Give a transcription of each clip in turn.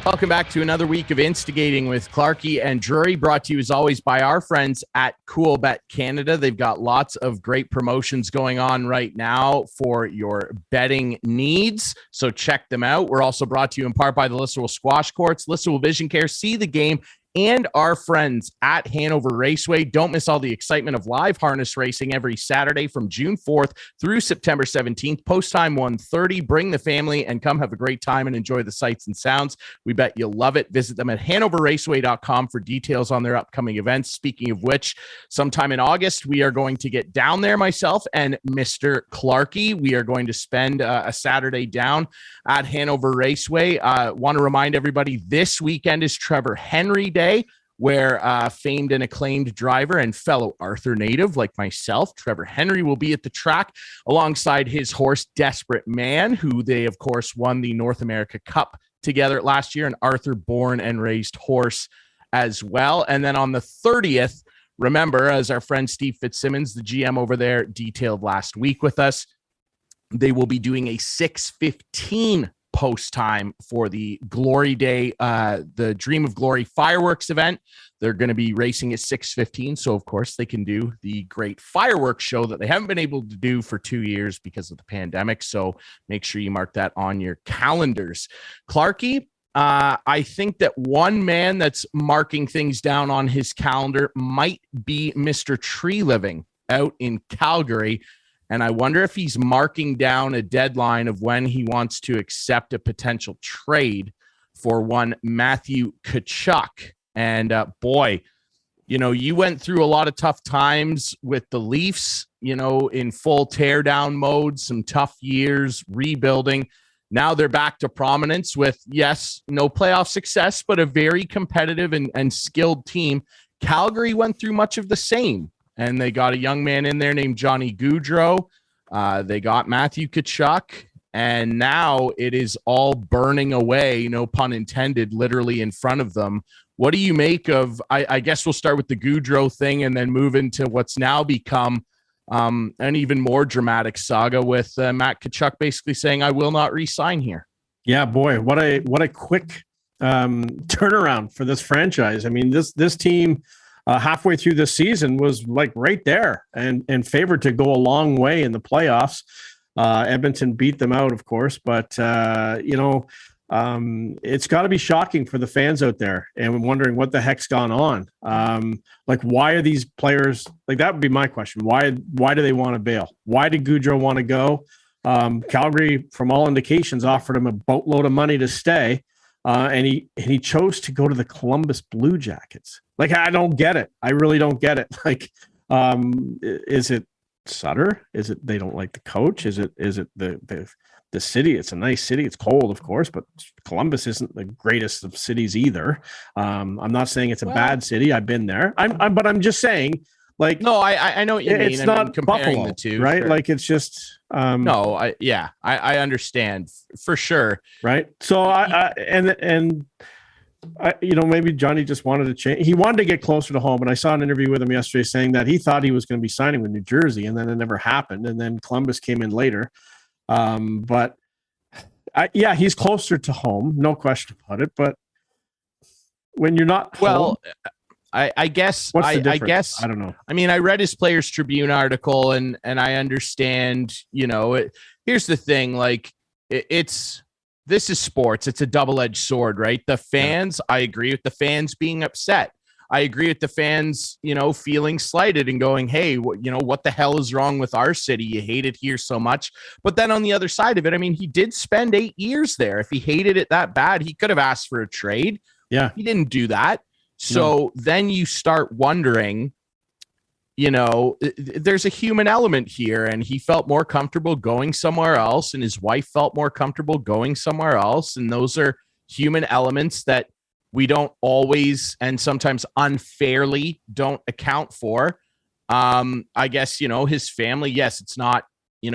Welcome back to another week of Instigating with Clarkie and Drury, brought to you as always by our friends at Cool Bet Canada. They've got lots of great promotions going on right now for your betting needs, so check them out. We're also brought to you in part by the Listowel Squash Courts, Listowel Vision Care, See the Game, and our friends at Hanover Raceway. Don't miss all the excitement of live harness racing every Saturday from June 4th through September 17th. Post time 1:30. Bring the family and come have a great time and enjoy the sights and sounds. We bet you'll love it. Visit them at hanoverraceway.com for details on their upcoming events. Speaking of which, sometime in August, we are going to get down there, myself and Mr. Clarkie. We are going to spend a Saturday down at Hanover Raceway. Want to remind everybody, this weekend is Trevor Henry Day, where famed and acclaimed driver and fellow Arthur native like myself, Trevor Henry, will be at the track alongside his horse, Desperate Man, who they, of course, won the North America Cup together last year, an Arthur born and raised horse as well. And then on the 30th, remember, as our friend Steve Fitzsimmons, the GM over there, detailed last week with us, they will be doing a 6:15 post time for the Glory Day, the Dream of Glory fireworks event. They're going to be racing at 6:15. So of course they can do the great fireworks show that they haven't been able to do for 2 years because of the pandemic. So make sure you mark that on your calendars. Clarkie, I think that one man that's marking things down on his calendar might be Mr. Tree Living out in Calgary. And I wonder if he's marking down a deadline of when he wants to accept a potential trade for one Matthew Tkachuk. And boy, you know, you went through a lot of tough times with the Leafs, you know, in full teardown mode, some tough years, rebuilding. Now they're back to prominence with, yes, no playoff success, but a very competitive and skilled team. Calgary went through much of the same. And they got a young man in there named Johnny Gaudreau. They got Matthew Tkachuk. And now it is all burning away, no pun intended, literally in front of them. What do you make of, I guess we'll start with the Gaudreau thing and then move into what's now become an even more dramatic saga with Matt Tkachuk basically saying, I will not re-sign here. Yeah, boy, what a quick turnaround for this franchise. I mean, this team halfway through this season was like right there and favored to go a long way in the playoffs. Edmonton beat them out, of course, but it's got to be shocking for the fans out there and wondering what the heck's gone on. Like, why are these players like that? Would be my question. Why do they want to bail? Why did Gaudreau want to go? Calgary, from all indications, offered him a boatload of money to stay. And he chose to go to the Columbus Blue Jackets. Like, I don't get it. I really don't get it. Like, is it Sutter? Is it they don't like the coach? Is it the city? It's a nice city. It's cold, of course, but Columbus isn't the greatest of cities either. I'm not saying it's a bad city. I've been there. But I'm just saying, like, no, I know what you mean. It's not comparing Buffalo, the two, right? sure. Like, it's just I understand for sure. Right. So maybe Johnny just wanted to change. He wanted to get closer to home. And I saw an interview with him yesterday saying that he thought he was going to be signing with New Jersey, and then it never happened. And then Columbus came in later. But he's closer to home, no question about it. But when you're not home, I guess what's the difference? I guess I don't know. I mean, I read his Players Tribune article and I understand, here's the thing, like this is sports. It's a double-edged sword, right? The fans, I agree with the fans being upset. I agree with the fans, feeling slighted and going, hey, what the hell is wrong with our city? You hate it here so much. But then on the other side of it, I mean, he did spend 8 years there. If he hated it that bad, he could have asked for a trade. Yeah. He didn't do that. So then you start wondering, there's a human element here, and he felt more comfortable going somewhere else, and his wife felt more comfortable going somewhere else. And those are human elements that we don't always, and sometimes unfairly, don't account for. I guess, his family, yes, it's not,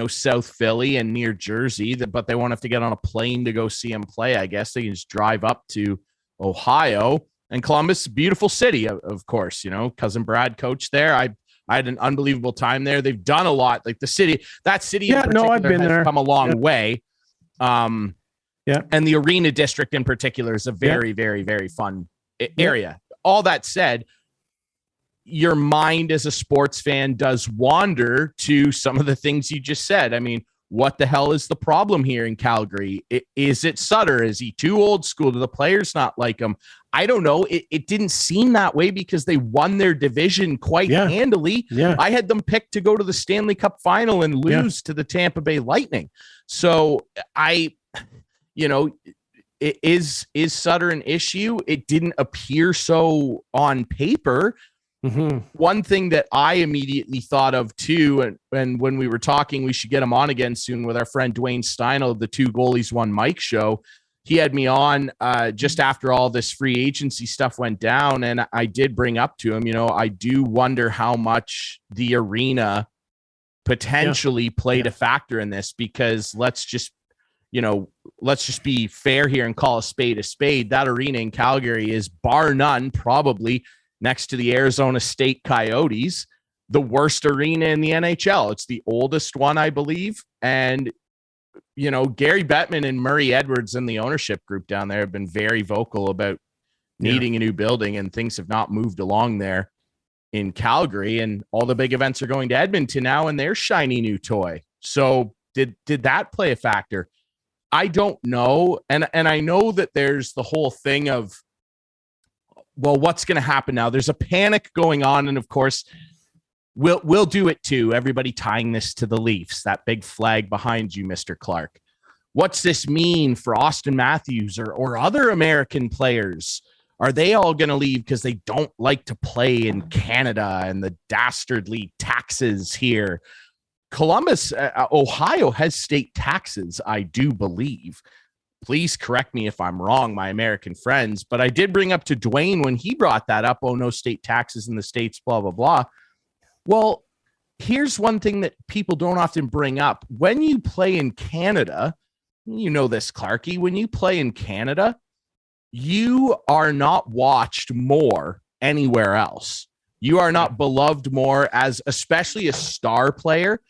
South Philly and near Jersey, but they won't have to get on a plane to go see him play. I guess they can just drive up to Ohio. And Columbus, beautiful city, of course, cousin Brad coached there. I had an unbelievable time there. They've done a lot, like that city. Yeah, no, I've been there. Come a long way. Yeah. And the arena district in particular is a very, very, very fun area. All that said, your mind as a sports fan does wander to some of the things you just said. I mean, what the hell is the problem here in Calgary? Is it Sutter? Is he too old school? Do the players not like him? I don't know. It didn't seem that way because they won their division quite handily. Yeah. I had them picked to go to the Stanley Cup final and lose to the Tampa Bay Lightning. So is Sutter an issue? It didn't appear so on paper. Mm-hmm. One thing that I immediately thought of too, and when we were talking, we should get him on again soon with our friend Dwayne Steino of the Two Goalies One Mic show. He had me on just after all this free agency stuff went down, and I did bring up to him, I do wonder how much the arena potentially played a factor in this, because let's just be fair here and call a spade a spade. That arena in Calgary is bar none, probably next to the Arizona State Coyotes, the worst arena in the NHL. It's the oldest one, I believe. And, Gary Bettman and Murray Edwards and the ownership group down there have been very vocal about needing a new building, and things have not moved along there in Calgary. And all the big events are going to Edmonton now and their shiny new toy. So did that play a factor? I don't know. And I know that there's the whole thing of, well, what's going to happen now? There's a panic going on. And of course, we'll do it too. Everybody tying this to the Leafs, that big flag behind you, Mr. Clark. What's this mean for Austin Matthews or other American players? Are they all going to leave because they don't like to play in Canada and the dastardly taxes here? Columbus, Ohio has state taxes, I do believe. Please correct me if I'm wrong, my American friends. But I did bring up to Dwayne when he brought that up, no state taxes in the States, blah, blah, blah. Well, here's one thing that people don't often bring up. When you play in Canada, you know this, Clarky, when you play in Canada, you are not watched more anywhere else. You are not beloved more as especially a star player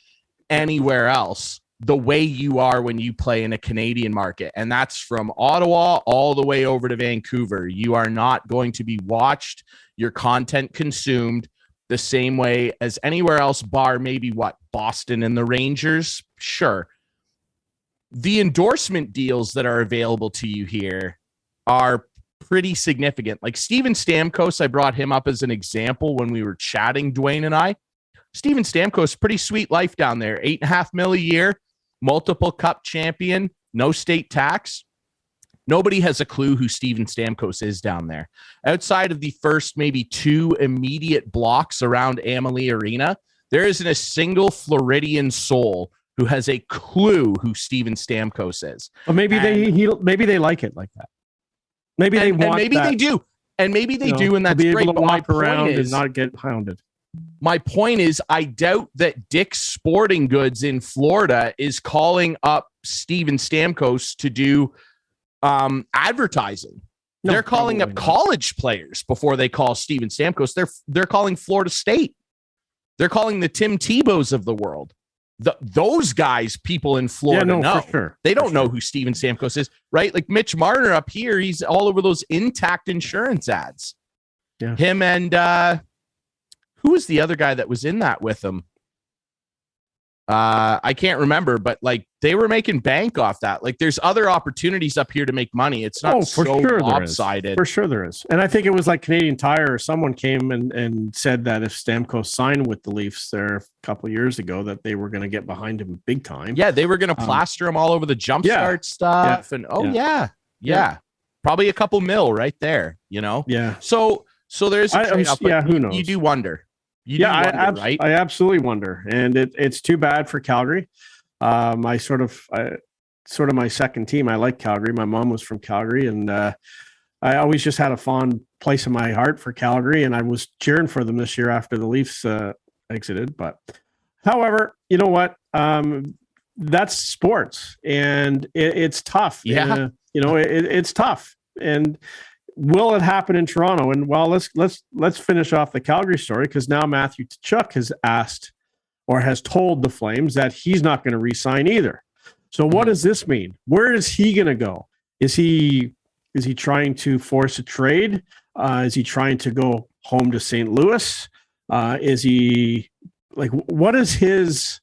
anywhere else the way you are when you play in a Canadian market. And that's from Ottawa all the way over to Vancouver. You are not going to be watched, your content consumed the same way as anywhere else, bar maybe Boston and the Rangers. Sure. The endorsement deals that are available to you here are pretty significant. Like Steven Stamkos, I brought him up as an example when we were chatting, Dwayne and I. Steven Stamkos, pretty sweet life down there. $8.5 million a year, multiple cup champion, no state tax. Nobody has a clue who Steven Stamkos is down there. Outside of the first maybe two immediate blocks around Amalie Arena, there isn't a single Floridian soul who has a clue who Steven Stamkos is. Well, maybe they like it like that. Maybe they want and maybe that, they do. And maybe they do, and that's be great. able to but walk my around point is, and not get hounded. My point is, I doubt that Dick's Sporting Goods in Florida is calling up Steven Stamkos to do advertising. No, they're calling up college players before they call Steven Stamkos. They're calling Florida State. They're calling the Tim Tebows of the world. Those guys, people in Florida know. For sure. They don't know who Steven Stamkos is, right? Like Mitch Marner up here, he's all over those Intact insurance ads. Yeah. Him and who was the other guy that was in that with him? I can't remember, but like they were making bank off that. Like there's other opportunities up here to make money. It's not so lopsided. For sure there is. And I think it was like Canadian Tire or someone came and said that if Stamkos signed with the Leafs there a couple of years ago, that they were going to get behind him big time. Yeah, they were going to plaster him all over the jumpstart stuff. Yeah. And yeah. Probably a couple mil right there, Yeah. So there's a trade-off, who knows? You do wonder. I absolutely wonder, and it's too bad for Calgary. I sort of my second team. I like Calgary. My mom was from Calgary, and I always just had a fond place in my heart for Calgary, and I was cheering for them this year after the Leafs exited. But, however, you know what? That's sports, and it's tough. Yeah, it's tough, and. Will it happen in Toronto? And well, let's finish off the Calgary story, because now Matthew Tkachuk has asked or has told the Flames that he's not going to re-sign either. So what does this mean? Where is he going to go? Is he trying to force a trade? Is he trying to go home to St. Louis? Is he like, what is his,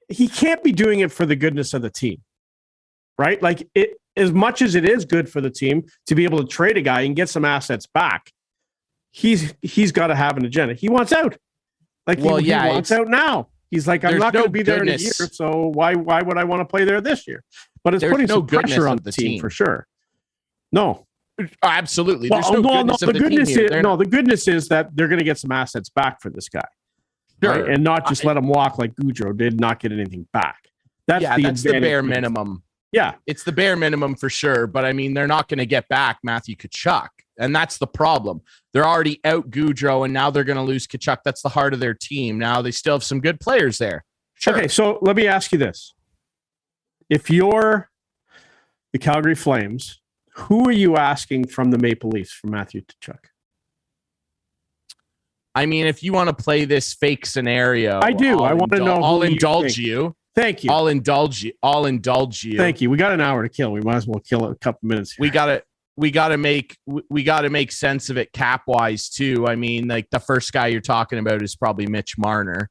he can't be doing it for the goodness of the team, right? Like as much as it is good for the team to be able to trade a guy and get some assets back, he's got to have an agenda. He wants out. Like, he wants out now. He's like, I'm not going to be there in a year, so why would I want to play there this year? But it's putting some pressure on the team for sure. No. Absolutely. The goodness is that they're going to get some assets back for this guy. Sure. Right? And not just let him walk like Gaudreau did not get anything back. That's the bare minimum. Yeah. It's the bare minimum for sure. But I mean, they're not going to get back Matthew Tkachuk. And that's the problem. They're already out Gaudreau, and now they're going to lose Tkachuk. That's the heart of their team. Now they still have some good players there. Sure. Okay, so let me ask you this. If you're the Calgary Flames, who are you asking from the Maple Leafs for Matthew Tkachuk? I mean, if you want to play this fake scenario, I do. I want to know. I'll indulge you. Thank you. I'll indulge you. Thank you. We got an hour to kill. We might as well kill it a couple minutes here. We got to make sense of it cap wise too. I mean, like the first guy you're talking about is probably Mitch Marner.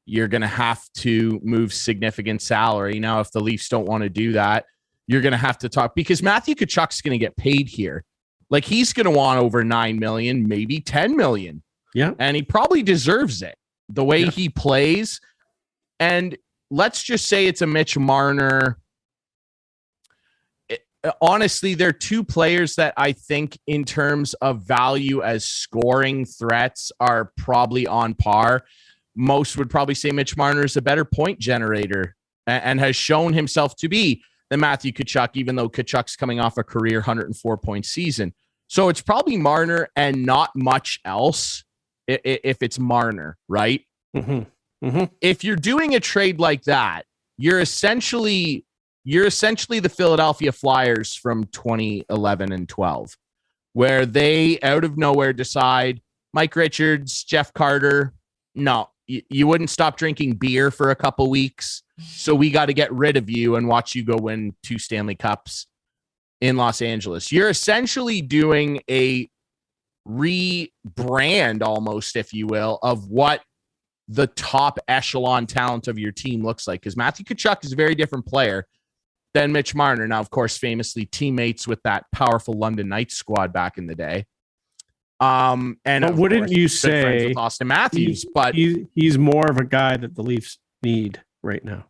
You're going to have to move significant salary. Now, if the Leafs don't want to do that, you're going to have to talk, because Matthew Tkachuk's going to get paid here. Like, he's going to want over 9 million, maybe 10 million. Yeah. And he probably deserves it the way he plays. And let's just say it's a Mitch Marner. Honestly, they're two players that I think in terms of value as scoring threats are probably on par. Most would probably say Mitch Marner is a better point generator and has shown himself to be than Matthew Tkachuk, even though Tkachuk's coming off a career 104-point season. So it's probably Marner and not much else if it's Marner, right? Mm-hmm. Mm-hmm. If you're doing a trade like that, you're essentially the Philadelphia Flyers from 2011 and 12, where they out of nowhere decide, Mike Richards, Jeff Carter, no, you wouldn't stop drinking beer for a couple weeks, so we got to get rid of you and watch you go win 2 Stanley Cups in Los Angeles. You're essentially doing a rebrand almost, if you will, of what the top echelon talent of your team looks like, because Matthew Tkachuk is a very different player than Mitch Marner. Now, of course, famously teammates with that powerful London Knights squad back in the day. But wouldn't you say with Austin Matthews? But he's more of a guy that the Leafs need right now.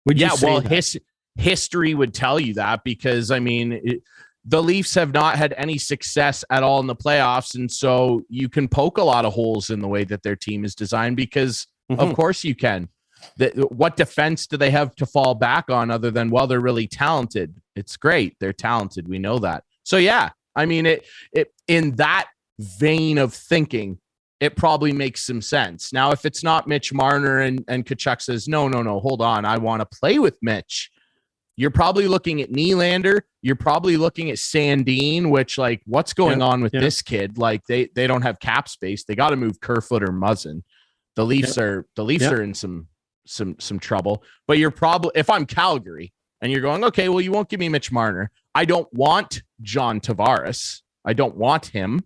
Would you say that? History would tell you that, because I mean, the Leafs have not had any success at all in the playoffs, and so you can poke a lot of holes in the way that their team is designed, because of course you can. What defense do they have to fall back on other than, well, they're really talented? It's great. They're talented. We know that. So, yeah, I mean, it in that vein of thinking, it probably makes some sense. Now, if it's not Mitch Marner and Tkachuk says, no, hold on, I want to play with Mitch, you're probably looking at Nylander. You're probably looking at Sandin, which, like, what's going on with this kid? Like, they don't have cap space. They got to move Kerfoot or Muzzin. The Leafs are in some trouble. But you're probably, if I'm Calgary and you're going, okay, well, you won't give me Mitch Marner. I don't want John Tavares. I don't want him.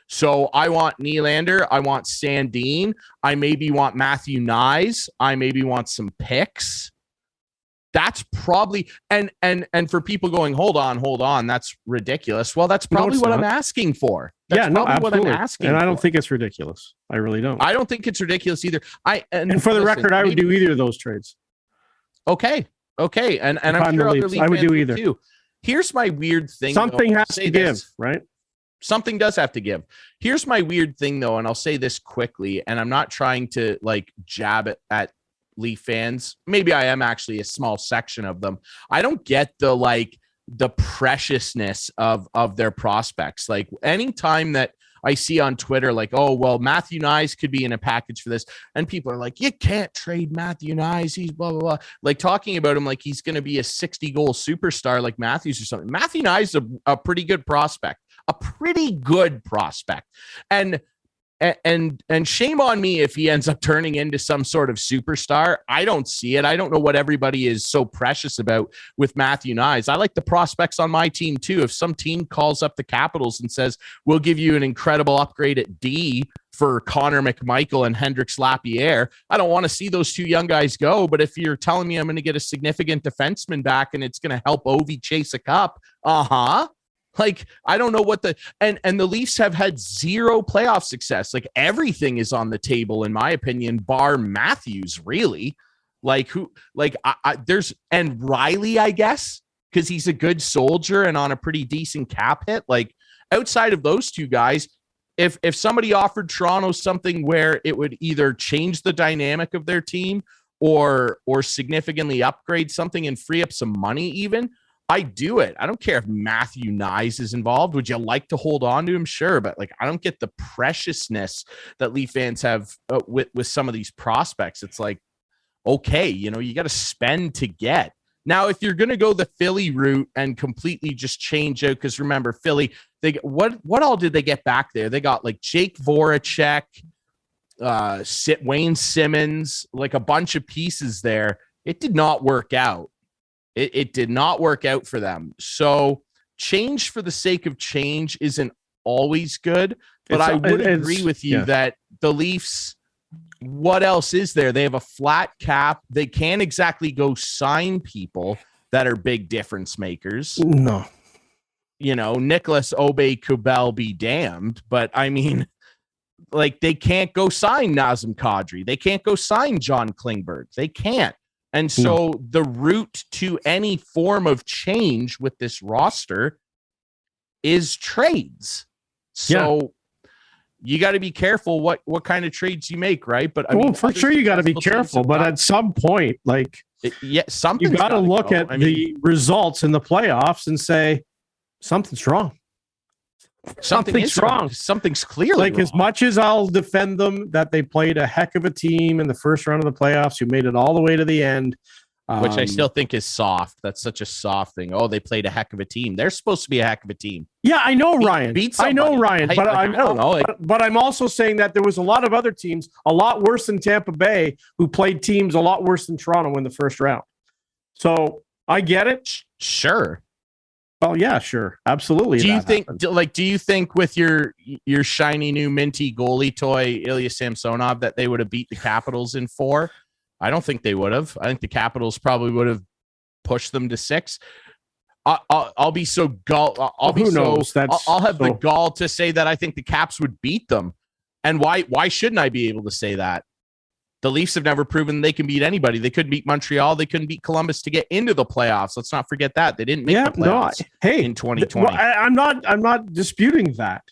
So I want Nylander. I want Sandin. I maybe want Matthew Nyes. I maybe want some picks. That's probably, and for people going, hold on, that's ridiculous. Well, that's probably what I'm asking for. That's probably what I'm asking. And I don't think it's ridiculous. I really don't. I don't think it's ridiculous either. And for the record, I would do either of those trades. Okay. And I'm sure other Leaf I would do either. Too. Here's my weird thing. Something has to give, right? Something does have to give. Here's my weird thing, though, and I'll say this quickly, and I'm not trying to like jab it at Leaf fans. Maybe I am actually a small section of them. I don't get the preciousness of their prospects. Like, anytime that I see on Twitter, like, oh, well, Matthew Nyes could be in a package for this, and people are like, you can't trade Matthew Nyes, he's blah blah blah, like talking about him like he's going to be a 60-goal superstar like Matthews or something. Matthew Nyes is a pretty good prospect, and and shame on me if he ends up turning into some sort of superstar. I don't see it. I don't know what everybody is so precious about with Matthew Nyes. I like the prospects on my team too. If some team calls up the Capitals and says, we'll give you an incredible upgrade at D for Connor McMichael and Hendrix Lapierre, I don't want to see those two young guys go. But if you're telling me I'm going to get a significant defenseman back and it's going to help Ovi chase a cup, like, I don't know what and the Leafs have had zero playoff success. Like, everything is on the table, in my opinion, bar Matthews, really. Like, there's, and Riley, I guess, because he's a good soldier and on a pretty decent cap hit. Like, outside of those two guys, if somebody offered Toronto something where it would either change the dynamic of their team or significantly upgrade something and free up some money even, I do it. I don't care if Matthew Nyes is involved. Would you like to hold on to him? Sure. But like, I don't get the preciousness that Leaf fans have with some of these prospects. It's like, okay, you got to spend to get. Now, if you're going to go the Philly route and completely just change out, because remember, Philly, what all did they get back there? They got like Jake Voracek, Wayne Simmons, like a bunch of pieces there. It did not work out. It did not work out for them. So change for the sake of change isn't always good. But I would agree with you that the Leafs, what else is there? They have a flat cap. They can't exactly go sign people that are big difference makers. No. Nicholas Obey-Kubel be damned. But I mean, like, they can't go sign Nazem Kadri. They can't go sign John Klingberg. They can't. And so the route to any form of change with this roster is trades. So you got to be careful what kind of trades you make, right? But I mean, for sure you got to be careful. But at some point, like, something you got to look at the results in the playoffs and say something's wrong. Something's wrong. Something's clearly wrong. As much as I'll defend them that they played a heck of a team in the first round of the playoffs who made it all the way to the end, which I still think is soft. That's such a soft thing. Oh, they played a heck of a team. They're supposed to be a heck of a team. Yeah, I know, Ryan. I know, Ryan. But I don't know. But I'm also saying that there was a lot of other teams a lot worse than Tampa Bay who played teams a lot worse than Toronto in the first round. So I get it. Sure. Well, yeah, sure. Absolutely. Do you think with your shiny new minty goalie toy, Ilya Samsonov, that they would have beat the Capitals in 4? I don't think they would have. I think the Capitals probably would have pushed them to 6. I'll be so I'll have the gall to say that I think the Caps would beat them. And why shouldn't I be able to say that? The Leafs have never proven they can beat anybody. They couldn't beat Montreal. They couldn't beat Columbus to get into the playoffs. Let's not forget that. They didn't make the playoffs in 2020. I'm not disputing that.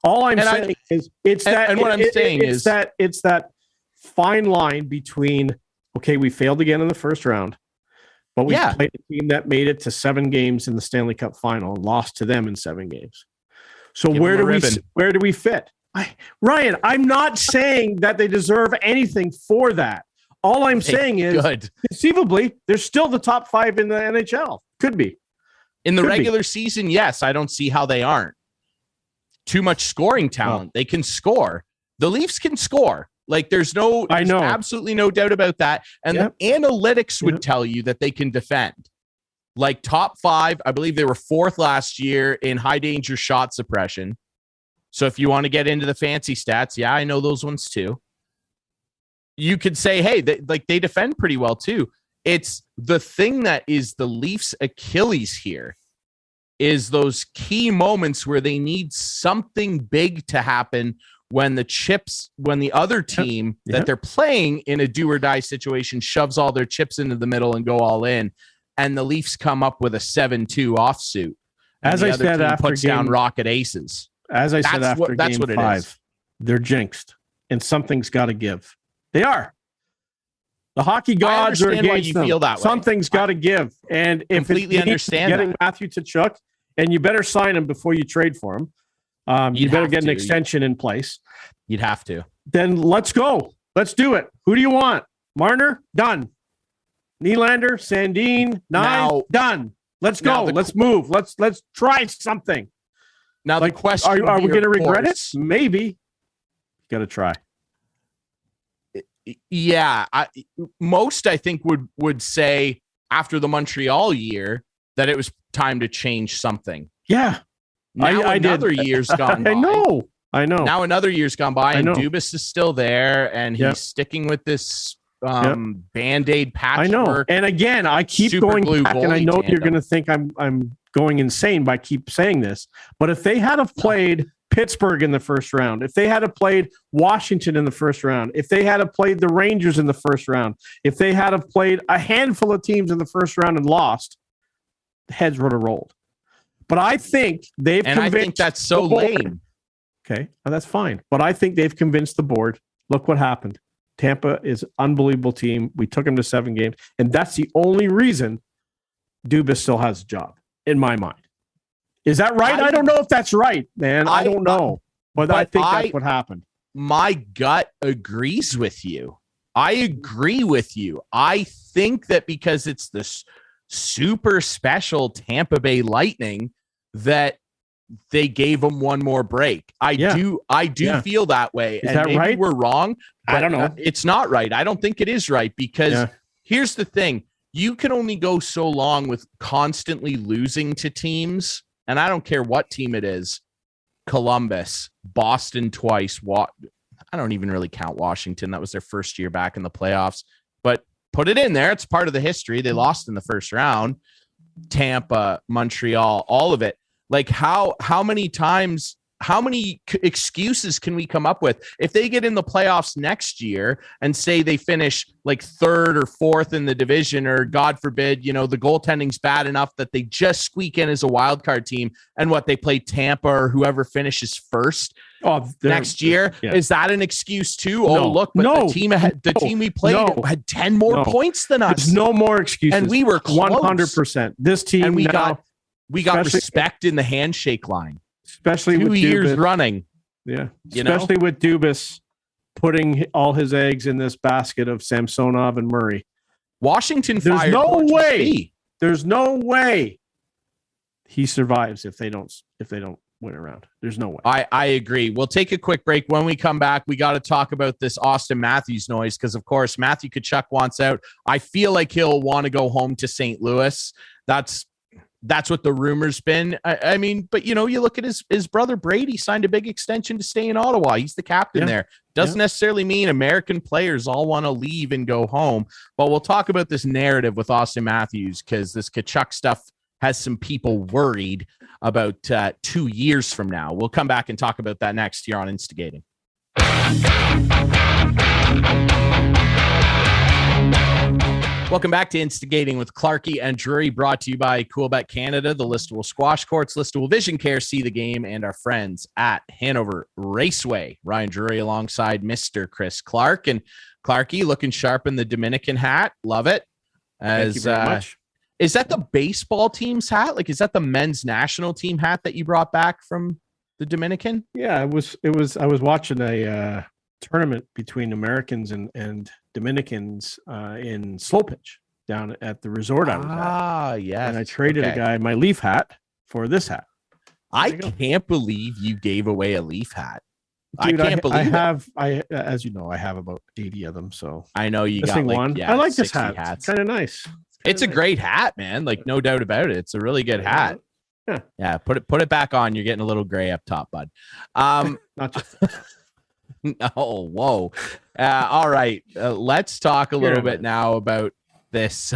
All I'm saying is it's that fine line between, okay, we failed again in the first round, but we played a team that made it to 7 games in the Stanley Cup final and lost to them in 7 games. So where do we fit? Ryan, I'm not saying that they deserve anything for that. All I'm saying is, conceivably, they're still the top 5 in the NHL. Could be. In the regular season, yes. I don't see how they aren't. Too much scoring talent. They can score. The Leafs can score. Like, there's absolutely no doubt about that. And the analytics would tell you that they can defend. Like, top 5, I believe they were 4th last year in high danger shot suppression. So if you want to get into the fancy stats, I know those ones too. You could say, hey, they defend pretty well too. It's the thing that is the Leafs' Achilles here is those key moments where they need something big to happen when the other team that they're playing in a do or die situation shoves all their chips into the middle and go all in, and the Leafs come up with a 7-2 offsuit. As I said, after puts down rocket aces. As I said after game 5, they're jinxed, and something's got to give. They are. The hockey gods are against them. Feel that something's got to give, and if it's getting Matthew Tkachuk, and you better sign him before you trade for him. You better get an extension in place. You'd have to. Then let's go. Let's do it. Who do you want? Marner? Done. Nylander? Sandin? Nye? Done. Let's go. Let's move. Let's try something. Now, the question are we going to regret it? Maybe. Got to try. Yeah, most I think would say after the Montreal year that it was time to change something. Yeah, now another year's gone by. I know. Now another year's gone by, and Dubas is still there, and he's sticking with this Band-Aid patchwork. I know. And again, I keep going back, and I know you're going to think I'm going insane by keep saying this, but if they had have played Pittsburgh in the first round, if they had have played Washington in the first round, if they had have played the Rangers in the first round, if they had have played a handful of teams in the first round and lost, the heads would have rolled. But I think they've I think that's so lame. Okay, that's fine. But I think they've convinced the board. Look what happened. Tampa is an unbelievable team. We took them to 7 games, and that's the only reason Dubas still has a job, in my mind. Is that right? I don't know if that's right, man. I don't know. But I think that's what happened. My gut agrees with you. I agree with you. I think that because it's this super special Tampa Bay Lightning that they gave them one more break. I do feel that way. Is that maybe right? We're wrong. I don't know. It's not right. I don't think it is right because here's the thing. You can only go so long with constantly losing to teams. And I don't care what team it is. Columbus, Boston twice. I don't even really count Washington. That was their first year back in the playoffs. But put it in there. It's part of the history. They lost in the first round. Tampa, Montreal, all of it. Like how many times, how many excuses can we come up with if they get in the playoffs next year and say they finish like 3rd or 4th in the division, or God forbid, the goaltending's bad enough that they just squeak in as a wild card team, and they play Tampa or whoever finishes first next year. Yeah. Is that an excuse too? The team we played had 10 more points than us. There's no more excuses. And we were close. 100%. This team, and we got respect in the handshake line. Especially 2 with years Dubas running. Yeah. Especially with Dubas putting all his eggs in this basket of Samsonov and Murray. Washington There's fired no way. There's no way he survives if they don't win a round. There's no way. I agree. We'll take a quick break. When we come back, we got to talk about this Austin Matthews noise because, of course, Matthew Tkachuk wants out. I feel like he'll want to go home to St. Louis. That's what the rumor's been. I mean, but you look at his brother Brady signed a big extension to stay in Ottawa. He's the captain there. Doesn't necessarily mean American players all want to leave and go home. But we'll talk about this narrative with Austin Matthews because this Tkachuk stuff has some people worried about 2 years from now. We'll come back and talk about that next here on Instigating. Welcome back to Instigating with Clarkey and Drury, brought to you by Coolbet Canada, the Listowel Squash Courts, Listowel Vision Care, See the Game, and our friends at Hanover Raceway. Ryan Drury alongside Mr. Chris Clark. And Clarkey looking sharp in the Dominican hat. Love it. Thank you very much. Is that the baseball team's hat? Like, is that the men's national team hat that you brought back from the Dominican? Yeah, it was. I was watching a tournament between Americans and Dominicans in slow pitch down at the resort I was at. Yeah. And I traded a guy my Leaf hat for this hat. I can't believe you gave away a Leaf hat. Dude, I can't believe I as you know, I have about 80 of them. So I know you got one. Yeah, I like this hat. Hats. It's kind of nice. It's a great hat, man. Like, no doubt about it. It's a really good hat. Yeah. Put it back on. You're getting a little gray up top, bud. Not just. Oh, whoa. All right. Let's talk a little bit now about this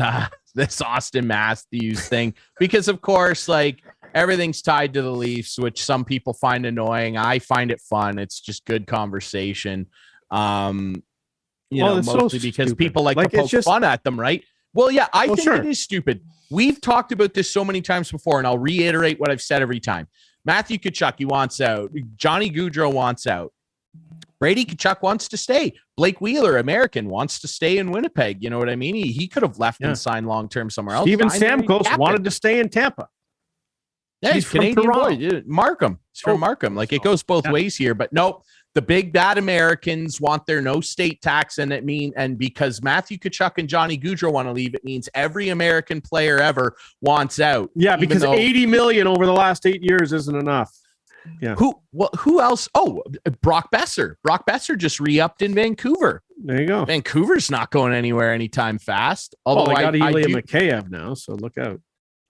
Austin Matthews thing, because of course, like, everything's tied to the Leafs, which some people find annoying. I find it fun. It's just good conversation. Mostly because people like to poke fun at them, right? Well, yeah, I think it is stupid. We've talked about this so many times before, and I'll reiterate what I've said every time. Matthew Tkachuk, he wants out. Johnny Gaudreau wants out. Brady Tkachuk wants to stay. Blake Wheeler, American, wants to stay in Winnipeg. You know what I mean? He could have left and signed long-term somewhere else. Steven Stamkos wanted to stay in Tampa. Yeah, he's Canadian boy. Markham. He's from Markham. Like, it goes both ways here. But nope, the big bad Americans want their no state tax, and because Matthew Tkachuk and Johnny Gaudreau want to leave, it means every American player ever wants out. Yeah, because $80 million over the last 8 years isn't enough. Yeah. Who else? Oh, Brock Besser. Brock Besser just re-upped in Vancouver. There you go. Vancouver's not going anywhere anytime fast. Although they got Ilya Mikheyev now, so look out.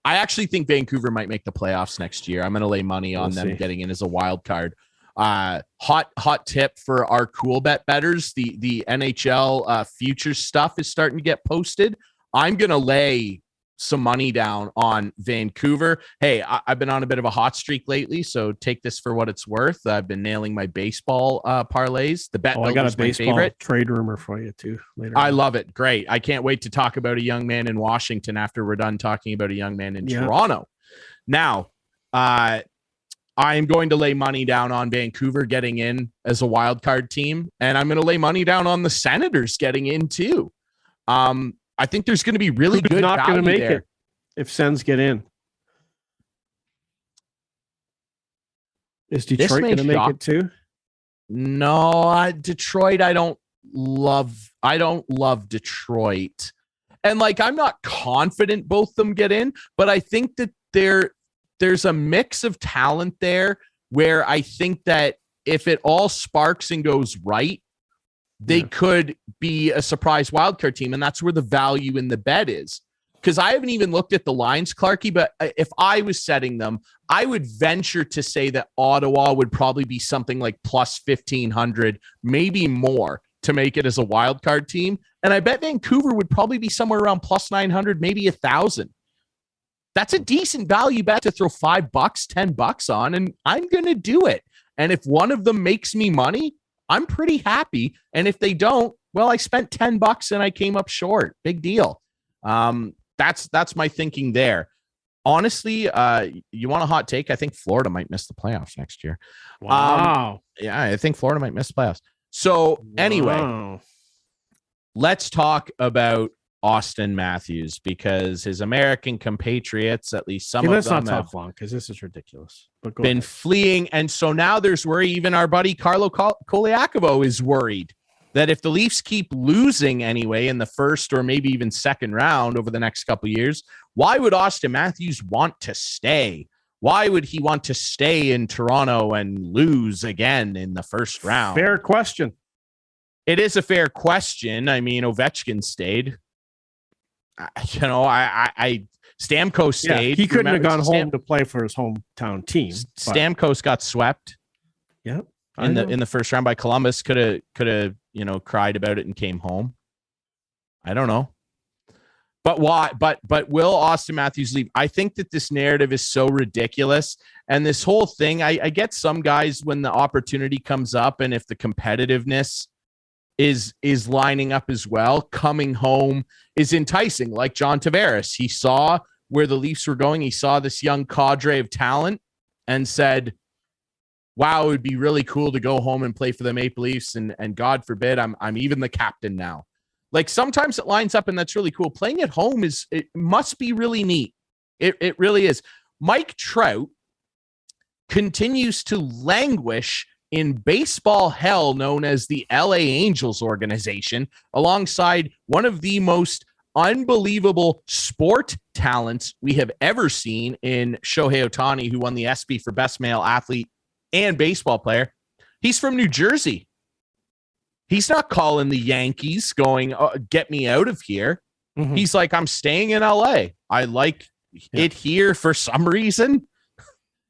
I actually think Vancouver might make the playoffs next year. I'm going to lay money on them getting in as a wild card. Hot tip for our cool bet bettors. The NHL futures stuff is starting to get posted. I'm going to lay some money down on Vancouver. Hey, I've been on a bit of a hot streak lately, so take this for what it's worth. I've been nailing my baseball parlays. The bet I got a baseball trade rumor for you too later. I love it. Great. I can't wait to talk about a young man in Washington after we're done talking about a young man in Toronto. Now, I am going to lay money down on Vancouver getting in as a wild card team, and I'm going to lay money down on the Senators getting in too. I think there's going to be really good not going to make there. it if Sens get in. Is Detroit going to make it too? No, Detroit. I don't love Detroit, and I'm not confident both them get in, but I think that there's a mix of talent there where I think that if it all sparks and goes right, they could be a surprise wildcard team, and that's where the value in the bet is. Because I haven't even looked at the lines, Clarky, but if I was setting them, I would venture to say that Ottawa would probably be something like plus 1,500, maybe more, to make it as a wildcard team. And I bet Vancouver would probably be somewhere around plus 900, maybe 1,000. That's a decent value bet to throw $5, $10 on, and I'm going to do it. And if one of them makes me money, I'm pretty happy. And if they don't, well, I spent $10 and I came up short. Big deal. That's my thinking there. Honestly, you want a hot take? I think Florida might miss the playoffs next year. Wow. Yeah, I think Florida might miss the playoffs. So anyway, let's talk about Austin Matthews, because his American compatriots, at least some of them, let's not talk long because this is ridiculous. But been fleeing, and so now there's worry. Even our buddy Carlo Koliakovo is worried that if the Leafs keep losing anyway in the first or maybe even second round over the next couple of years, why would Austin Matthews want to stay? Why would he want to stay in Toronto and lose again in the first round? Fair question. It is a fair question. I mean, Ovechkin stayed. Stamkos stayed. Yeah, he couldn't have gone home to play for his hometown team. Stamkos got swept. Yeah, in the first round by Columbus. Could have cried about it and came home. I don't know. But why? But will Austin Matthews leave? I think that this narrative is so ridiculous, and this whole thing. I get some guys when the opportunity comes up, and if the competitiveness is lining up as well, coming home is enticing. Like John Tavares, he saw where the Leafs were going. He saw this young cadre of talent and said, wow, it would be really cool to go home and play for the Maple Leafs. And God forbid, I'm even the captain now. Like, sometimes it lines up and that's really cool. Playing at home it must be really neat. It really is. Mike Trout continues to languish in baseball hell known as the LA Angels organization, alongside one of the most unbelievable sport talents we have ever seen in Shohei Ohtani, who won the ESPY for best male athlete and baseball player. He's from New Jersey. He's not calling the Yankees going, get me out of here. Mm-hmm. He's like, I'm staying in LA. I like it here for some reason.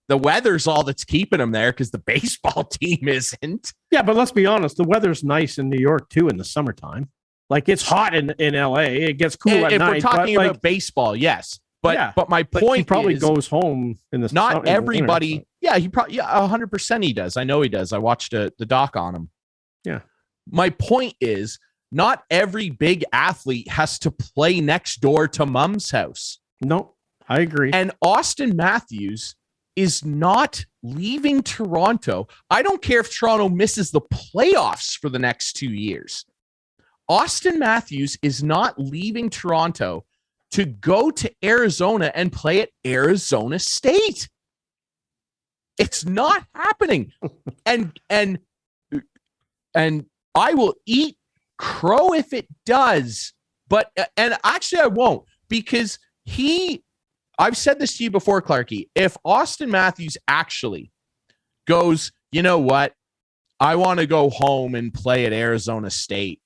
The weather's all that's keeping him there because the baseball team isn't. Yeah, but let's be honest. The weather's nice in New York, too, in the summertime. Like, it's hot in LA. It gets cool at if night. If we're talking about baseball, yes. But my point he probably goes home in the not summer, everybody. He probably 100% he does. I know he does. I watched the doc on him. Yeah. My point is, not every big athlete has to play next door to mom's house. No, I agree. And Austin Matthews is not leaving Toronto. I don't care if Toronto misses the playoffs for the next 2 years. Austin Matthews is not leaving Toronto to go to Arizona and play at Arizona State. It's not happening. and I will eat crow if it does. But and actually I won't, because I've said this to you before, Clarky. If Austin Matthews actually goes, you know what? I want to go home and play at Arizona State.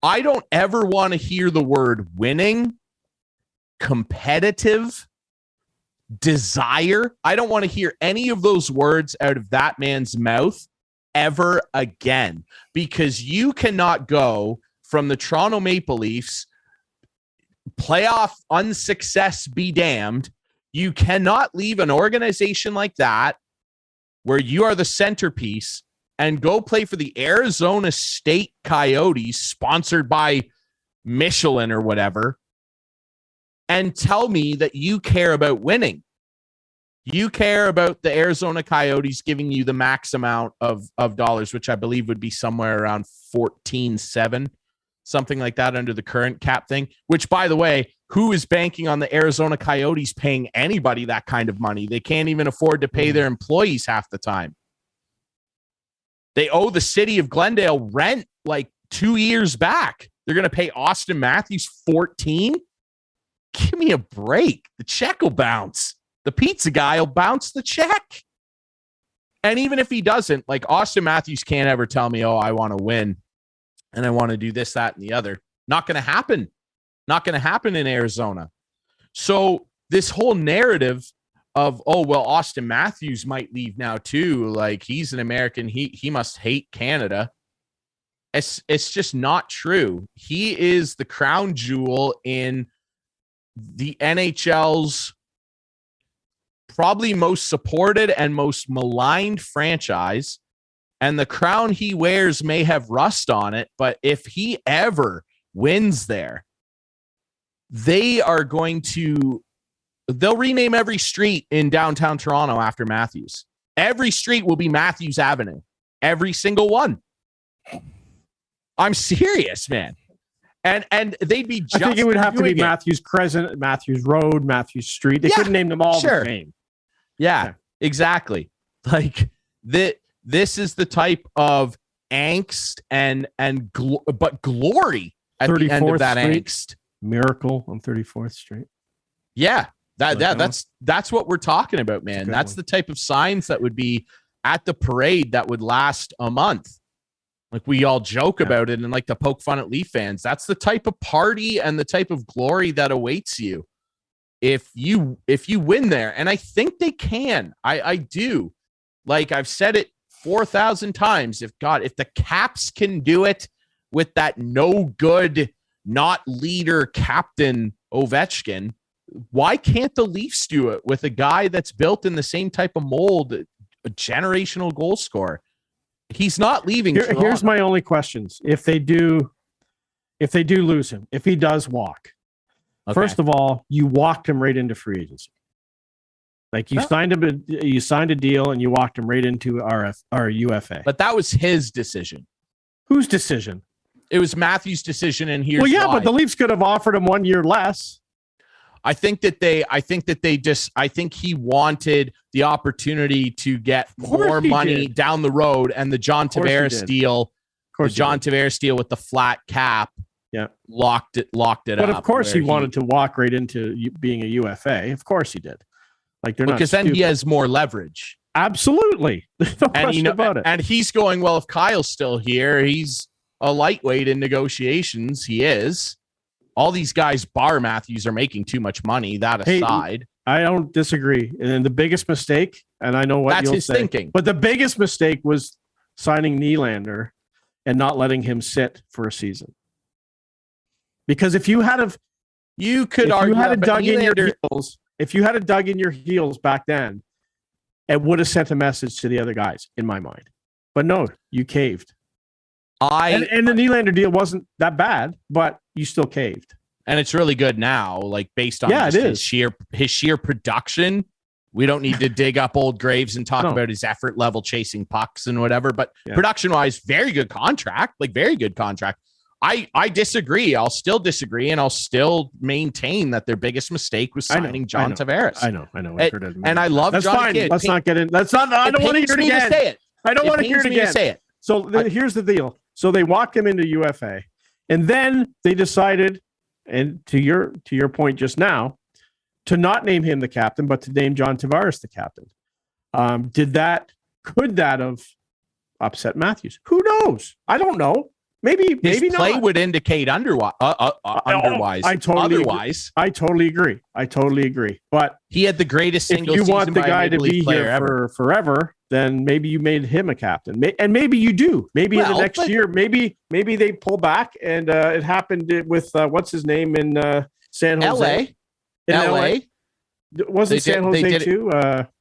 I don't ever want to hear the word winning, competitive, desire. I don't want to hear any of those words out of that man's mouth ever again, because you cannot go from the Toronto Maple Leafs playoff unsuccess be damned. You cannot leave an organization like that where you are the centerpiece and go play for the Arizona State Coyotes, sponsored by Michelin or whatever, and tell me that you care about winning. You care about the Arizona Coyotes giving you the max amount of dollars, which I believe would be somewhere around 14.7, something like that under the current cap thing, which, by the way, who is banking on the Arizona Coyotes paying anybody that kind of money? They can't even afford to pay their employees half the time. They owe the city of Glendale rent like 2 years back. They're going to pay Austin Matthews 14. Give me a break. The check will bounce. The pizza guy will bounce the check. And even if he doesn't, like, Austin Matthews can't ever tell me, oh, I want to win and I want to do this, that, and the other. Not going to happen. Not going to happen in Arizona. So this whole narrative of, oh, well, Austin Matthews might leave now too. Like, he's an American. He must hate Canada. It's just not true. He is the crown jewel in the NHL's probably most supported and most maligned franchise. And the crown he wears may have rust on it, but if he ever wins there, they'll rename every street in downtown Toronto after Matthews. Every street will be Matthews Avenue. Every single one. I'm serious, man. And they'd be just, I think it would have to be Matthews Crescent, Matthews Road, Matthews Street. They couldn't name them all the same. Yeah, exactly. Like, this is the type of angst but glory at the end of that Street. Angst. Miracle on 34th Street. Yeah, that's what we're talking about, man. That's the type of signs that would be at the parade that would last a month. Like, we all joke about it and like to poke fun at Leaf fans. That's the type of party and the type of glory that awaits you if you win there. And I think they can. I do. Like, I've said it 4,000 times. If the Caps can do it with that no good, not leader captain Ovechkin, why can't the Leafs do it with a guy that's built in the same type of mold, a generational goal scorer? He's not leaving. Here's my only questions. If they do lose him, if he does walk, first of all, you walked him right into free agency. Like, you signed a deal and you walked him right into our UFA. But that was his decision. Whose decision? It was Matthews' decision, and here's why. But the Leafs could have offered him 1 year less. I think he wanted the opportunity to get more money down the road, and the John Tavares deal, Tavares deal with the flat cap, locked it up. But of course he wanted to walk right into being a UFA. Of course he did. Like, because then he has more leverage. Absolutely. No question about it. And he's going, well, if Kyle's still here, he's a lightweight in negotiations. He is. All these guys, bar Matthews, are making too much money. That aside, I don't disagree. And the biggest mistake, and I know what that's his thinking, but the biggest mistake was signing Nylander and not letting him sit for a season. Because if you had dug in your heels back then, it would have sent a message to the other guys, in my mind. But no, you caved. And the Nylander deal wasn't that bad, but you still caved. And it's really good now, like, based on his sheer production. We don't need to dig up old graves and talk about his effort level chasing pucks and whatever. But production-wise, very good contract. Like, very good contract. I disagree. I'll still disagree, and I'll still maintain that their biggest mistake was signing John Tavares. I know. And I love John fine. Kidd. Let's not get in. Let's not. I don't want to hear it again. I don't want to hear it again. Say it. So here's the deal. So they walked him into UFA, and then they decided, and to your point just now, to not name him the captain, but to name John Tavares the captain. Could that have upset Matthews? Who knows? I don't know. Maybe play not. would indicate otherwise. I totally agree. But he had the greatest single if you season want the by guy a Maple to be Leaf player here ever. for forever, then maybe you made him a captain. And maybe you do. Maybe in the next year, maybe they pull back. And it happened with what's his name in San Jose. LA. Wasn't San Jose too?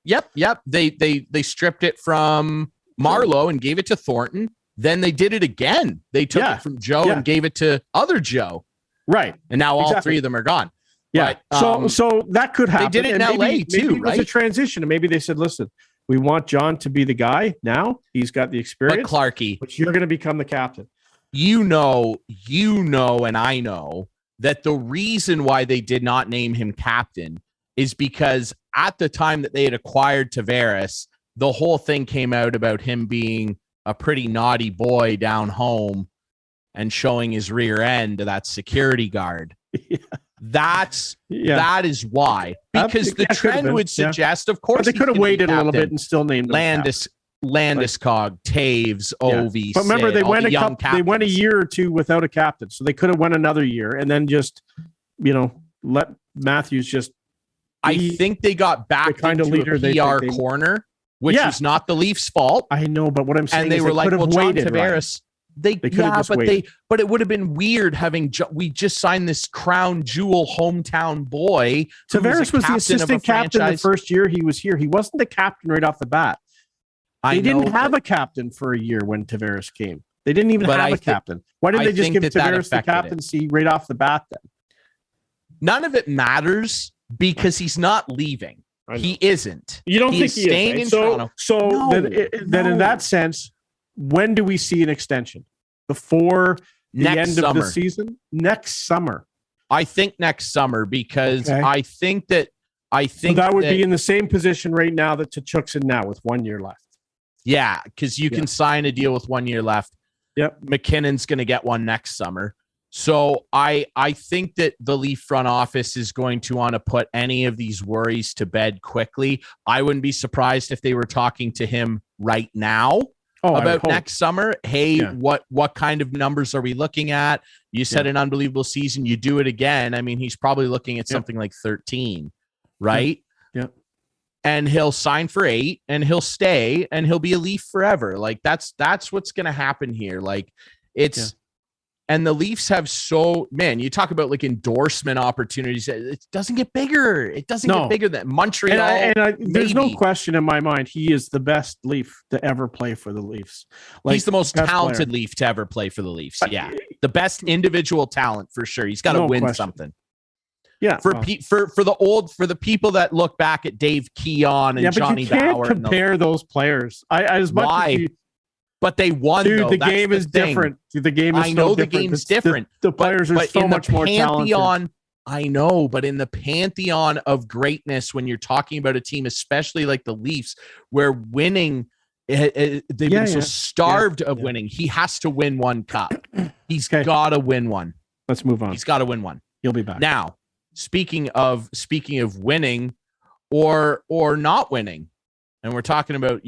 Yep. They stripped it from Marlowe and gave it to Thornton. Then they did it again. They took it from Joe and gave it to other Joe. Right. And now all three of them are gone. Yeah. But, so that could happen. They did it in LA too, maybe it was right? a transition. And maybe they said, listen, we want John to be the guy now. He's got the experience. But Clarkie, but you're going to become the captain. You know, and I know that the reason why they did not name him captain is because at the time that they had acquired Tavares, the whole thing came out about him being a pretty naughty boy down home and showing his rear end to that security guard. Yeah. That is why. Because the trend would suggest, of course, but they could have waited a little bit and still named Landeskog, Taves, Ovi. But remember, they went a year or two without a captain, so they could have went another year and then just, let Matthews just. I think they got back the kind of leader a PR corner, which is not the Leafs' fault. I know, but what I'm saying and they is were like, "Well, John Tavares." Right? But it would have been weird having we just signed this crown jewel hometown boy. Tavares was the assistant captain the first year he was here. He wasn't the captain right off the bat. They didn't have a captain for a year when Tavares came. They didn't even have a captain. Why didn't they just give Tavares the captaincy right off the bat then? None of it matters because he's not leaving. He isn't. You don't think he staying is? In Toronto? So then in that sense, when do we see an extension? Before the end of the season? Next summer. I think next summer because I think that would be in the same position right now that Tkachuk's in now with 1 year left. Yeah, because you can sign a deal with 1 year left. Yep. McKinnon's going to get one next summer. So I think that the Leaf front office is going to want to put any of these worries to bed quickly. I wouldn't be surprised if they were talking to him right now about next summer. Hey, what kind of numbers are we looking at? You said an unbelievable season. You do it again. I mean, he's probably looking at something like 13, right? Yeah. And he'll sign for 8 and he'll stay and he'll be a Leaf forever. Like that's what's going to happen here. Like and the Leafs have you talk about like endorsement opportunities. It doesn't get bigger. It doesn't get bigger than Montreal. There's no question in my mind. He is the best Leaf to ever play for the Leafs. He's the most talented Leaf to ever play for the Leafs. Yeah. The best individual talent for sure. He's got to win something. Yeah. For the people that look back at Dave Keon and Johnny Bauer. You can't compare those players. But they won. Dude, the game is different. The game is the game's different. The players are so much more talented. I know, but in the pantheon of greatness, when you're talking about a team, especially like the Leafs, where winning, they've been so starved of winning, he has to win one cup. He's got to win one. Let's move on. He's got to win one. He'll be back. Now, speaking of winning or not winning, and we're talking about,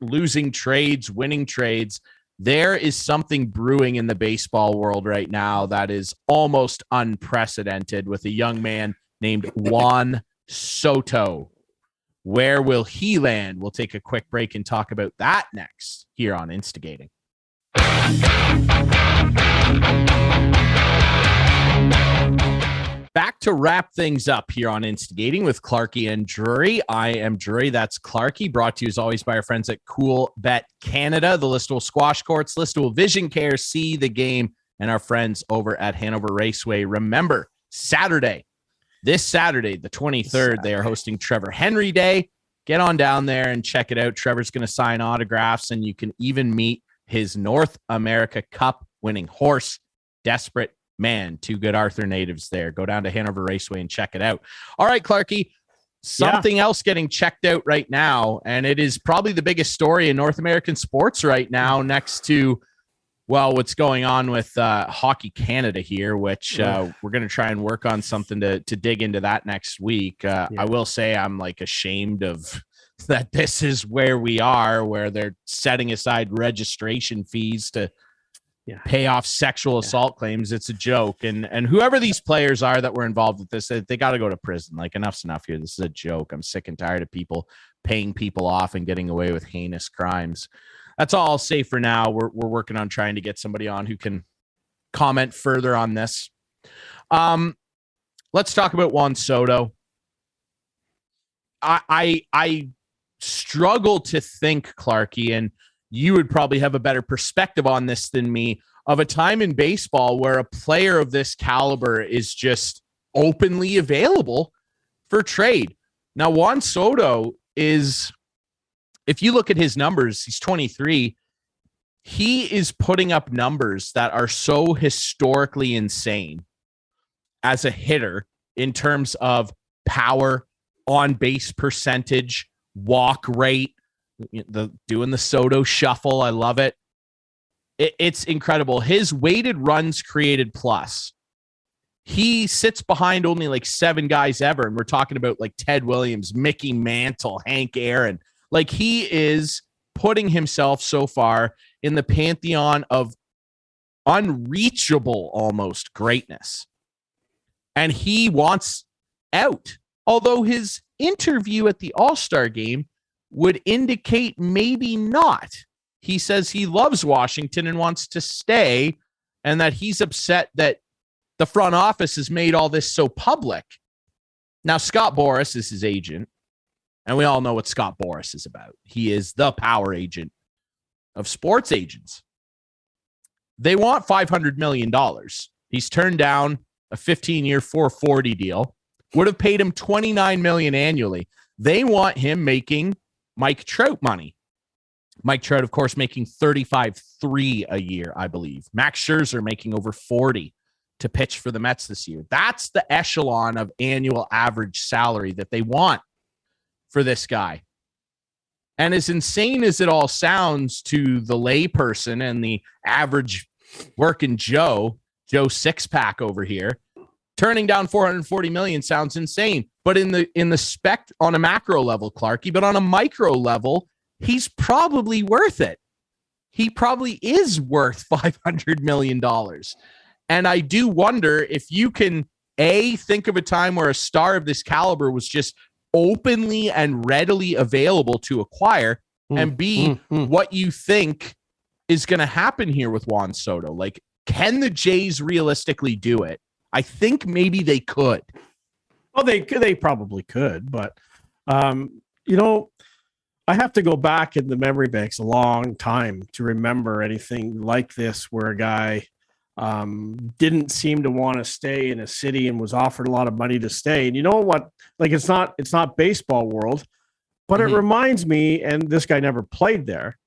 losing trades, winning trades. There is something brewing in the baseball world right now that is almost unprecedented with a young man named Juan Soto. Where will he land? We'll take a quick break and talk about that next here on Instigating. Back to wrap things up here on Instigating with Clarkie and Drury. I am Drury. That's Clarkie. Brought to you as always by our friends at Cool Bet Canada, the Listowel Squash Courts, Listowel Vision Care, See the Game, and our friends over at Hanover Raceway. Remember, this Saturday, the 23rd, they are hosting Trevor Henry Day. Get on down there and check it out. Trevor's going to sign autographs, and you can even meet his North America Cup winning horse, Desperate Man. 2 good Arthur natives there. Go down to Hanover Raceway and check it out. All right, Clarkie, something else getting checked out right now, and it is probably the biggest story in North American sports right now, next to, what's going on with Hockey Canada here, which we're going to try and work on something to dig into that next week. I will say I'm like ashamed of that this is where we are, where they're setting aside registration fees to pay off sexual assault claims. It's a joke. And whoever these players are that were involved with this, they got to go to prison. Like, enough's enough here. This is a joke. I'm sick and tired of people paying people off and getting away with heinous crimes. That's all I'll say for now. We're working on trying to get somebody on who can comment further on this. Let's talk about Juan Soto. I struggle to think, Clarky, and you would probably have a better perspective on this than me, of a time in baseball where a player of this caliber is just openly available for trade. Now, Juan Soto is, if you look at his numbers, he's 23. He is putting up numbers that are so historically insane as a hitter in terms of power, on base percentage, walk rate, doing the Soto shuffle. I love it. It's incredible. His weighted runs created plus, he sits behind only like 7 guys ever. And we're talking about like Ted Williams, Mickey Mantle, Hank Aaron. Like, he is putting himself so far in the pantheon of unreachable almost greatness. And he wants out. Although his interview at the All-Star game would indicate maybe not. He says he loves Washington and wants to stay, and that he's upset that the front office has made all this so public. Now, Scott Boras is his agent, and we all know what Scott Boras is about. He is the power agent of sports agents. They want $500 million. He's turned down a 15-year, $440 deal. Would have paid him $29 million annually. They want him making Mike Trout money. Mike Trout, of course, making $35.3 a year, I believe. Max Scherzer making over $40 to pitch for the Mets this year. That's the echelon of annual average salary that they want for this guy. And as insane as it all sounds to the layperson and the average working Joe Six-Pack over here, turning down $440 million sounds insane. But in the spec on a macro level, Clarky, but on a micro level, he's probably worth it. He probably is worth $500 million. And I do wonder if you can, A, think of a time where a star of this caliber was just openly and readily available to acquire, and B, what you think is going to happen here with Juan Soto. Like, can the Jays realistically do it? I think maybe they could. Well, they probably could, but I have to go back in the memory banks a long time to remember anything like this, where a guy didn't seem to want to stay in a city and was offered a lot of money to stay. And you know what? Like, it's not baseball world, but it reminds me, and this guy never played there,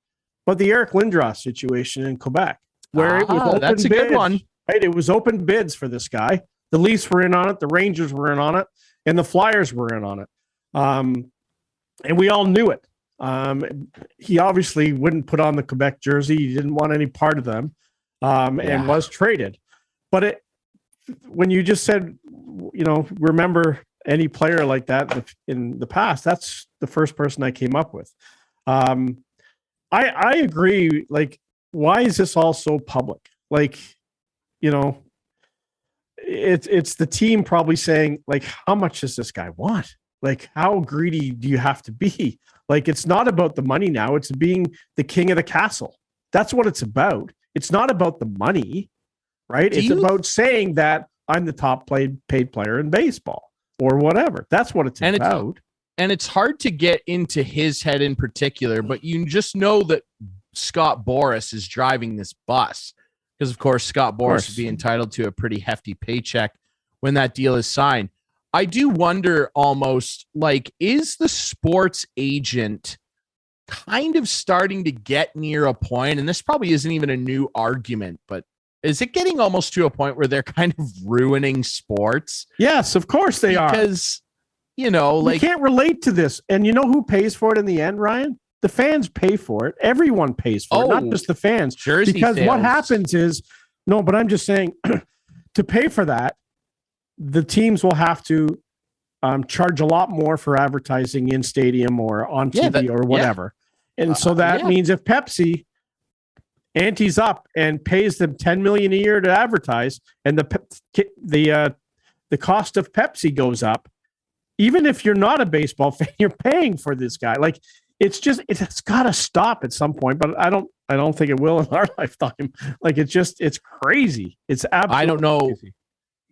but the Eric Lindros situation in Quebec, where it was open that's a bids, good one. right? It was open bids for this guy. The Leafs were in on it, the Rangers were in on it, and the Flyers were in on it. And we all knew it. He obviously wouldn't put on the Quebec jersey. He didn't want any part of them, and was traded. But when you just said, remember any player like that in the past, that's the first person I came up with. I agree. Like, why is this all so public? Like, it's the team probably saying, like, how much does this guy want? Like, how greedy do you have to be? Like, it's not about the money now. It's being the king of the castle. That's what it's about. It's not about the money, right? It's about saying that I'm the top paid player in baseball or whatever. That's what it's about. And it's hard to get into his head in particular, but you just know that Scott Boras is driving this bus, because, of course, Scott Boras would be entitled to a pretty hefty paycheck when that deal is signed. I do wonder almost, like, is the sports agent kind of starting to get near a point, and this probably isn't even a new argument, but is it getting almost to a point where they're kind of ruining sports? Yes, of course they are. Because, like, you can't relate to this. And you know who pays for it in the end, Ryan? The fans pay for it. Everyone pays for it, not just the fans. Jersey because sales. What happens is, but I'm just saying, to pay for that, the teams will have to charge a lot more for advertising in stadium or on TV or whatever. And so that means if Pepsi antes up and pays them $10 million a year to advertise, and the cost of Pepsi goes up, even if you're not a baseball fan, you're paying for this guy. Like, it's got to stop at some point, but I don't think it will in our lifetime. Like, it's crazy. It's absolutely I don't know. crazy.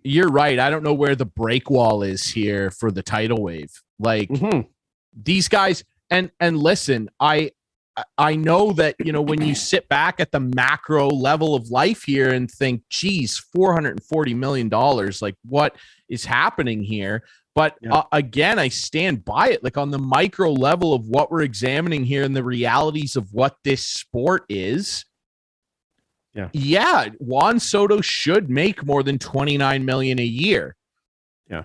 You're right. I don't know where the break wall is here for the tidal wave. Like these guys, and listen, I know that, when you sit back at the macro level of life here and think, geez, $440 million, like what is happening here? But again, I stand by it. Like on the micro level of what we're examining here and the realities of what this sport is. Yeah, Juan Soto should make more than $29 million a year. Yeah,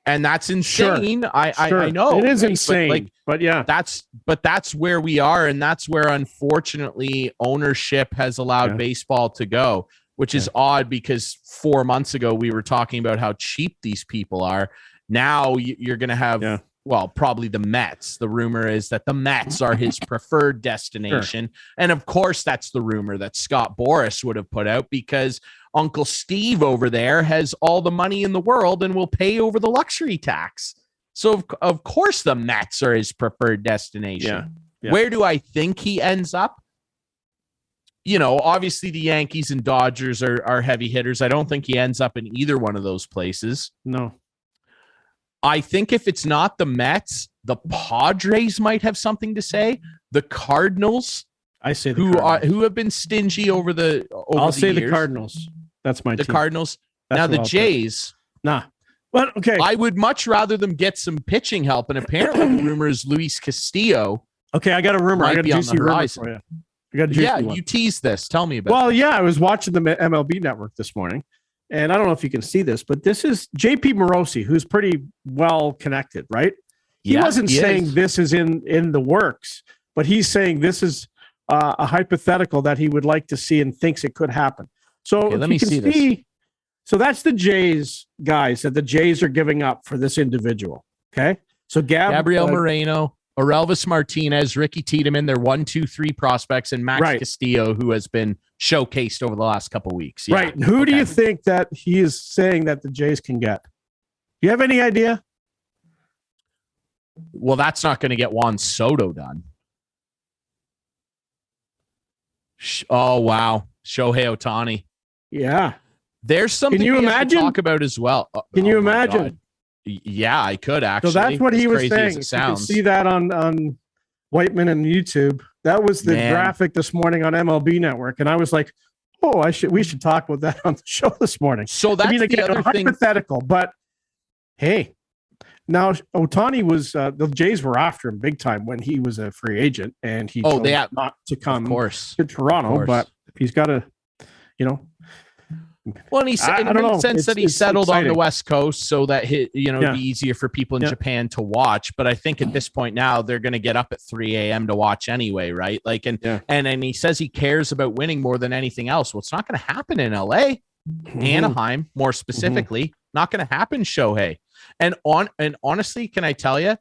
and that's insane. Sure. I know it is insane, but that's where we are, and that's where unfortunately ownership has allowed baseball to go, which is odd because 4 months ago we were talking about how cheap these people are. Now you're going to have. Well, probably the Mets. The rumor is that the Mets are his preferred destination. Sure. And of course, that's the rumor that Scott Boras would have put out because Uncle Steve over there has all the money in the world and will pay over the luxury tax. So, of course, the Mets are his preferred destination. Yeah. Where do I think he ends up? Obviously the Yankees and Dodgers are heavy hitters. I don't think he ends up in either one of those places. No. I think if it's not the Mets, the Padres might have something to say. The Cardinals, I say who have been stingy over the Cardinals. That's my team. The Cardinals. Now the Jays. Nah. Well, okay. I would much rather them get some pitching help, and apparently the rumor is Luis Castillo. Okay, I got a rumor. I got a juicy rumor for you. You tease this. Tell me about it. Well, I was watching the MLB Network this morning. And I don't know if you can see this, but this is JP Morosi, who's pretty well connected, right? He wasn't saying this is in the works, but he's saying this is a hypothetical that he would like to see and thinks it could happen. So let me see this. So that's the Jays guys that the Jays are giving up for this individual. Okay. So Gabriel Moreno, Orelvis Martinez, Ricky Tiedemann, they're 1, 2, 3 prospects, and Max Castillo, who has been showcased over the last couple of weeks. Yeah. Right. Who do you think that he is saying that the Jays can get? Do you have any idea? Well, that's not going to get Juan Soto done. Oh, wow. Shohei Ohtani. Yeah. There's something we have to talk about as well. Can you imagine? Yeah, I could actually. So that's what he was saying. You can see that on Whiteman and YouTube. That was the graphic this morning on MLB Network, and I was like, "Oh, we should talk about that on the show this morning." So that's the other thing. Hypothetical, but hey, now Ohtani was the Jays were after him big time when he was a free agent, and he chose not to come to Toronto. But he's got to, Well, and it makes sense that he settled on the West Coast so that it'd be easier for people in Japan to watch. But I think at this point now they're going to get up at 3 a.m. to watch anyway, right? Like, and he says he cares about winning more than anything else. Well, it's not going to happen in LA, Anaheim, more specifically, not going to happen. Shohei, and honestly, can I tell you?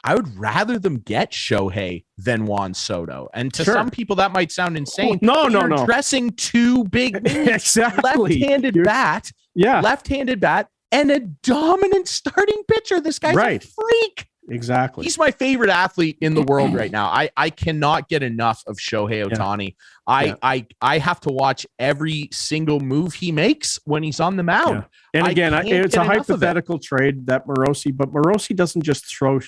I would rather them get Shohei than Juan Soto. And to some people, that might sound insane. No. Dressing two big exactly. left-handed bat, and a dominant starting pitcher. This guy's a freak. Exactly. He's my favorite athlete in the world right now. I cannot get enough of Shohei Ohtani. I have to watch every single move he makes when he's on the mound. Yeah. And again, it's a hypothetical trade that Morosi doesn't just throw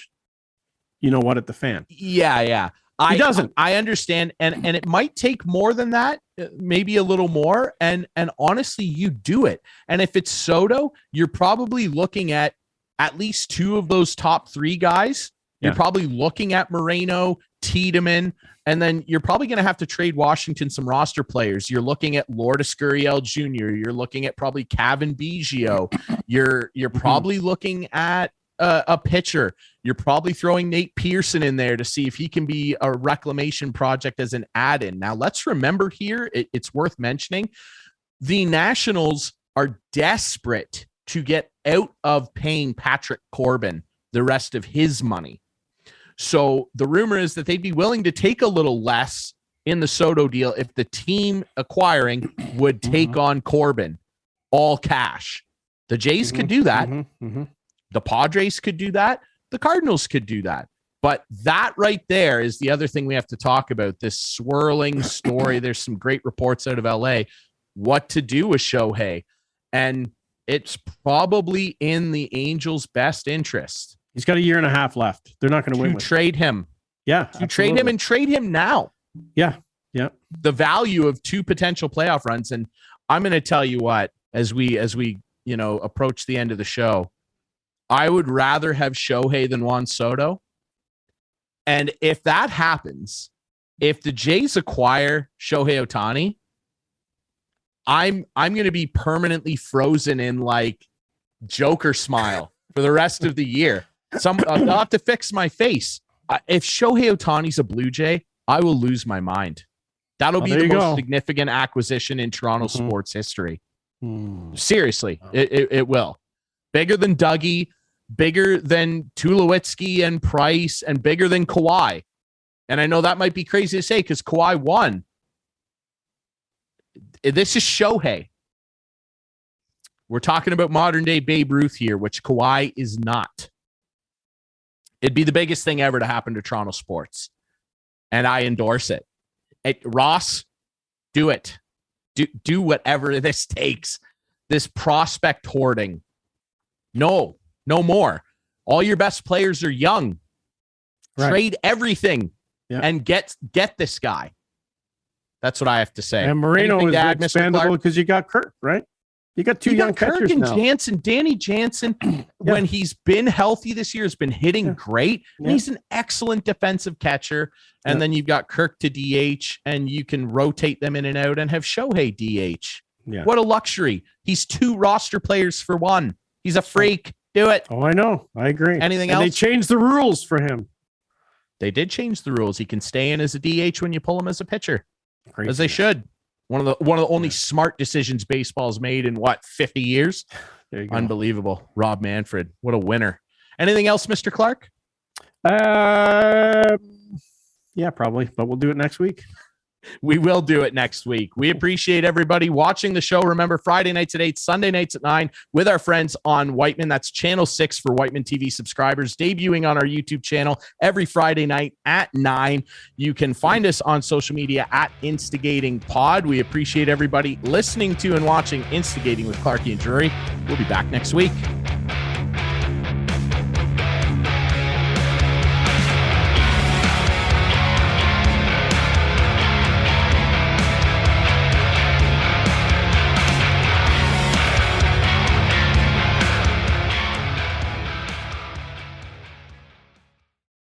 at the fan. Yeah. He doesn't. I understand. And it might take more than that, maybe a little more. And honestly, you do it. And if it's Soto, you're probably looking at least 2 of those top 3 guys. You're probably looking at Moreno, Tiedemann, and then you're probably going to have to trade Washington some roster players. You're looking at Lourdes Gurriel Jr. You're looking at probably Kevin Biggio. You're probably looking at a pitcher. You're probably throwing Nate Pearson in there to see if he can be a reclamation project as an add-in. Now, let's remember here, it's worth mentioning, the Nationals are desperate to get out of paying Patrick Corbin the rest of his money. So the rumor is that they'd be willing to take a little less in the Soto deal if the team acquiring would take on Corbin all cash. The Jays could do that. The Padres could do that. The Cardinals could do that. But that right there is the other thing we have to talk about, this swirling story. There's some great reports out of LA, what to do with Shohei. And it's probably in the Angels' best interest. He's got a year and a half left. They're not going to win with trade him. Yeah. To trade him and trade him now. Yeah. Yeah. The value of 2 potential playoff runs. And I'm going to tell you what, as we approach the end of the show, I would rather have Shohei than Juan Soto. And if that happens, if the Jays acquire Shohei Ohtani, I'm going to be permanently frozen in like Joker smile for the rest of the year. I'll have to fix my face. If Shohei Ohtani's a Blue Jay, I will lose my mind. That'll be the most significant acquisition in Toronto sports history. Seriously, it will. Bigger than Dougie, bigger than Tulowitzki and Price, and bigger than Kawhi. And I know that might be crazy to say because Kawhi won. This is Shohei. We're talking about modern day Babe Ruth here, which Kawhi is not. It'd be the biggest thing ever to happen to Toronto sports. And I endorse it. Ross, do it. Do whatever this takes. This prospect hoarding. No more. All your best players are young. Right. Trade everything and get this guy. That's what I have to say. And Moreno is expandable because you got Kirk, right? You got two young catchers Kirk and now. Jansen, Danny Jansen, when he's been healthy this year, has been hitting great. And he's an excellent defensive catcher. And then you've got Kirk to DH, and you can rotate them in and out and have Shohei DH. Yeah. What a luxury. He's 2 roster players for 1. He's a freak. Do it. Oh, I know. I agree. Anything else? They changed the rules for him. They did change the rules. He can stay in as a DH when you pull him as a pitcher. Crazy. As they should. One of the only smart decisions baseball's made in 50 years. Unbelievable. Rob Manfred. What a winner. Anything else, Mr. Clark? Yeah, probably, but we'll do it next week. We will do it next week. We appreciate everybody watching the show. Remember, Friday nights at 8, Sunday nights at 9 with our friends on Whiteman. That's channel 6 for Whiteman TV subscribers, debuting on our YouTube channel every Friday night at 9. You can find us on social media at Instigating Pod. We appreciate everybody listening to and watching Instigating with Clarkie and Drury. We'll be back next week.